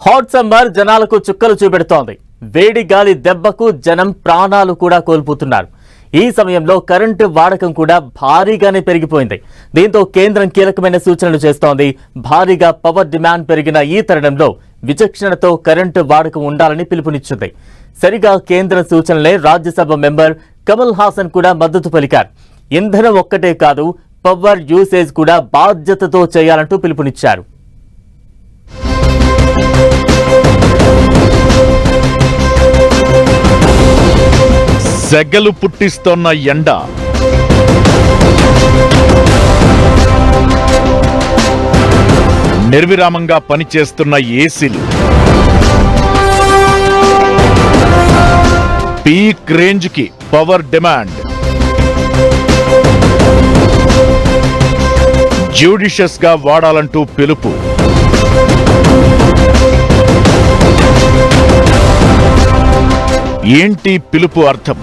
Hot summer జనాలకు చుక్కలు చూపెడుతోంది. వేడి గాలి దెబ్బకు జనం ప్రాణాలు కూడా కోల్పోతున్నారు. ఈ సమయంలో కరెంటు వాడకం కూడా భారీగానే పెరిగిపోయింది. దీంతో కేంద్రం కీలకమైన సూచనలు చేస్తోంది. భారీగా పవర్ డిమాండ్ పెరిగిన ఈ తరుణంలో విచక్షణతో కరెంటు వాడకం ఉండాలని పిలుపునిచ్చింది. సరిగా కేంద్ర సూచనలే రాజ్యసభ మెంబర్ కమల్ హాసన్ కూడా మద్దతు పలికారు. ఇంధనం ఒక్కటే కాదు, పవర్ యూసేజ్ కూడా బాధ్యతతో చేయాలంటూ పిలుపునిచ్చారు. సెగలు పుట్టిస్తోన్న ఎండ, నిర్విరామంగా పనిచేస్తున్న ఏసీలు, పీక్ రేంజ్ కి పవర్ డిమాండ్, జ్యుడిషియస్ గా వాడాలంటూ పిలుపు. ఏంటి పిలుపు అర్థం?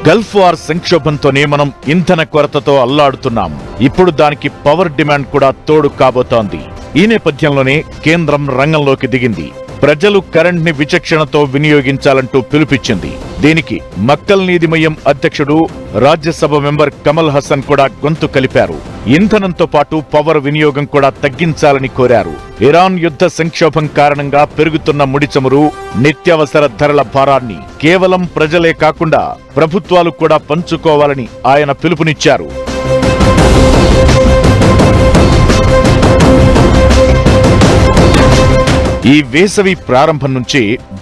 గల్ఫ్ వార్ సంక్షోభంతోనే మనం ఇంధన కొరతతో అల్లాడుతున్నాం. ఇప్పుడు దానికి పవర్ డిమాండ్ కూడా తోడు కాబోతోంది. ఈ నేపథ్యంలోనే కేంద్రం రంగంలోకి దిగింది. ప్రజలు కరెంట్ ని విచక్షణతో వినియోగించాలంటూ పిలుపిచ్చింది. దీనికి మక్కల్ నీతిమయ్యం అధ్యక్షుడు రాజ్యసభ మెంబర్ కమల్ హాసన్ కూడా గొంతు కలిపారు. ఇంధనంతో పాటు పవర్ వినియోగం కూడా తగ్గించాలని కోరారు. ఇరాన్ యుద్ధ సంక్షోభం కారణంగా పెరుగుతున్న ముడిచమురు, నిత్యావసర ధరల భారాన్ని కేవలం ప్రజలే కాకుండా ప్రభుత్వాలు కూడా పంచుకోవాలని ఆయన పిలుపునిచ్చారు. ఈ వేసవి ప్రారంభం నుంచి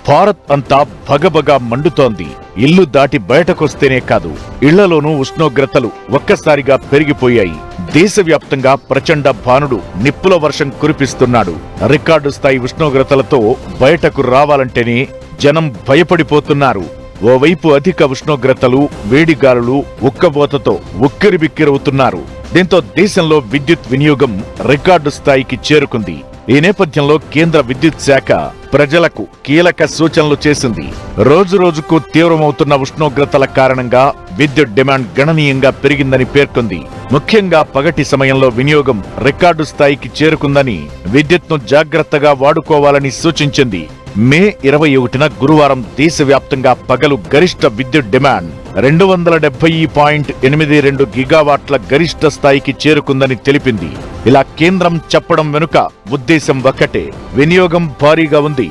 భారత్ అంతా భగభగా మండుతోంది. ఇల్లు దాటి బయటకొస్తేనే కాదు, ఇళ్లలోనూ ఉష్ణోగ్రతలు ఒక్కసారిగా పెరిగిపోయాయి. దేశవ్యాప్తంగా ప్రచండ భానుడు నిప్పుల వర్షం కురిపిస్తున్నాడు. రికార్డు స్థాయి ఉష్ణోగ్రతలతో బయటకు రావాలంటేనే జనం భయపడిపోతున్నారు. ఓవైపు అధిక ఉష్ణోగ్రతలు, వేడిగాలులు, ఉక్కబోతతో ఉక్కిరిబిక్కిరవుతున్నారు. దీంతో దేశంలో విద్యుత్ వినియోగం రికార్డు స్థాయికి చేరుకుంది. ఈ నేపథ్యంలో కేంద్ర విద్యుత్ శాఖ ప్రజలకు కీలక సూచనలు చేసింది. రోజురోజుకు తీవ్రమవుతున్న ఉష్ణోగ్రతల కారణంగా విద్యుత్ డిమాండ్ గణనీయంగా పెరిగిందని పేర్కొంది. ముఖ్యంగా పగటి సమయంలో వినియోగం రికార్డు స్థాయికి చేరుకుందని, విద్యుత్ను జాగ్రత్తగా వాడుకోవాలని సూచించింది. మే 21న గురువారం దేశవ్యాప్తంగా పగలు గరిష్ట విద్యుత్ డిమాండ్ 270.82 గిగావాట్ల గరిష్ట స్థాయికి చేరుకుందని తెలిపింది. ఇలా కేంద్రం చెప్పడం వెనుక ఉద్దేశం ఒక్కటే, వినియోగం భారీగా ఉంది,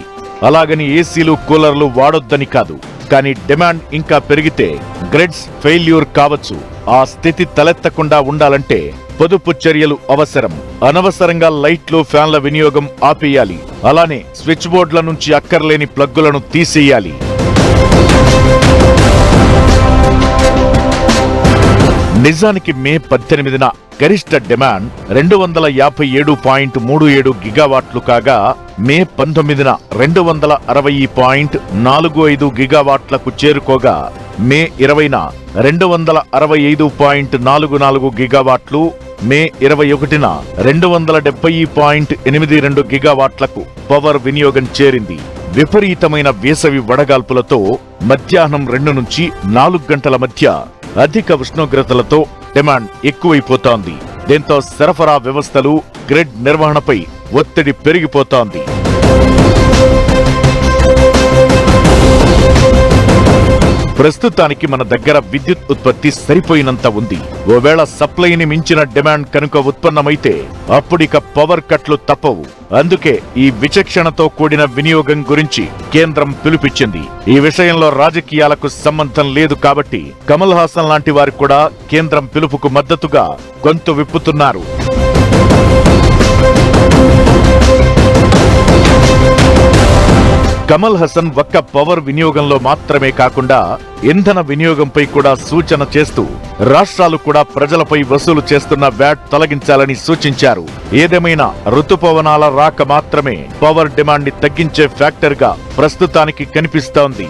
అలాగని ఏసీలు, కూలర్లు వాడొద్దని కాదు. కానీ డిమాండ్ ఇంకా పెరిగితే గ్రిడ్స్ ఫెయిల్యూర్ కావచ్చు. ఆ స్థితి తలెత్తకుండా ఉండాలంటే పొదుపు చర్యలు అవసరం. అనవసరంగా లైట్లు, ఫ్యాన్ల వినియోగం ఆపేయాలి. అలానే స్విచ్ బోర్డుల నుంచి అక్కర్లేని ప్లగ్గులను తీసేయాలి. నిజానికి మే 18న గరిష్ట డిమాండ్ 257.37 గిగావాట్లు కాగా, మే 19న 260.45 గిగావాట్లకు చేరుకోగా, మే 20న 265.44 గిగావాట్లు, మే 21న 270.82 గిగావాట్లకు పవర్ వినియోగం చేరింది. విపరీతమైన వేసవి వడగాల్పులతో మధ్యాహ్నం 2 నుంచి 4 గంటల మధ్య అధిక ఉష్ణోగ్రతలతో డిమాండ్ ఎక్కువైపోతోంది. దీంతో సరఫరా వ్యవస్థలు, గ్రిడ్ నిర్వహణపై ఒత్తిడి పెరిగిపోతోంది. ప్రస్తుతానికి మన దగ్గర విద్యుత్ ఉత్పత్తి సరిపోయినంత ఉంది. ఓవేళ సప్లైని మించిన డిమాండ్ కనుక ఉత్పన్నమైతే అప్పుడిక పవర్ కట్లు తప్పవు. అందుకే ఈ విచక్షణతో కూడిన వినియోగం గురించి కేంద్రం పిలుపిచ్చింది. ఈ విషయంలో రాజకీయాలకు సంబంధం లేదు కాబట్టి కమల్ హాసన్ లాంటి వారు కూడా కేంద్రం పిలుపుకు మద్దతుగా గొంతు విప్పుతున్నారు. కమల్ హాసన్ ఒక్క పవర్ వినియోగంలో మాత్రమే కాకుండా ఇంధన వినియోగంపై కూడా సూచన చేస్తూ రాష్ట్రాలు కూడా ప్రజలపై వసూలు చేస్తున్న వ్యాట్ తొలగించాలని సూచించారు. ఏదేమైనా రుతుపవనాల రాక మాత్రమే పవర్ డిమాండ్ ని తగ్గించే ఫ్యాక్టర్ గా ప్రస్తుతానికి కనిపిస్తోంది.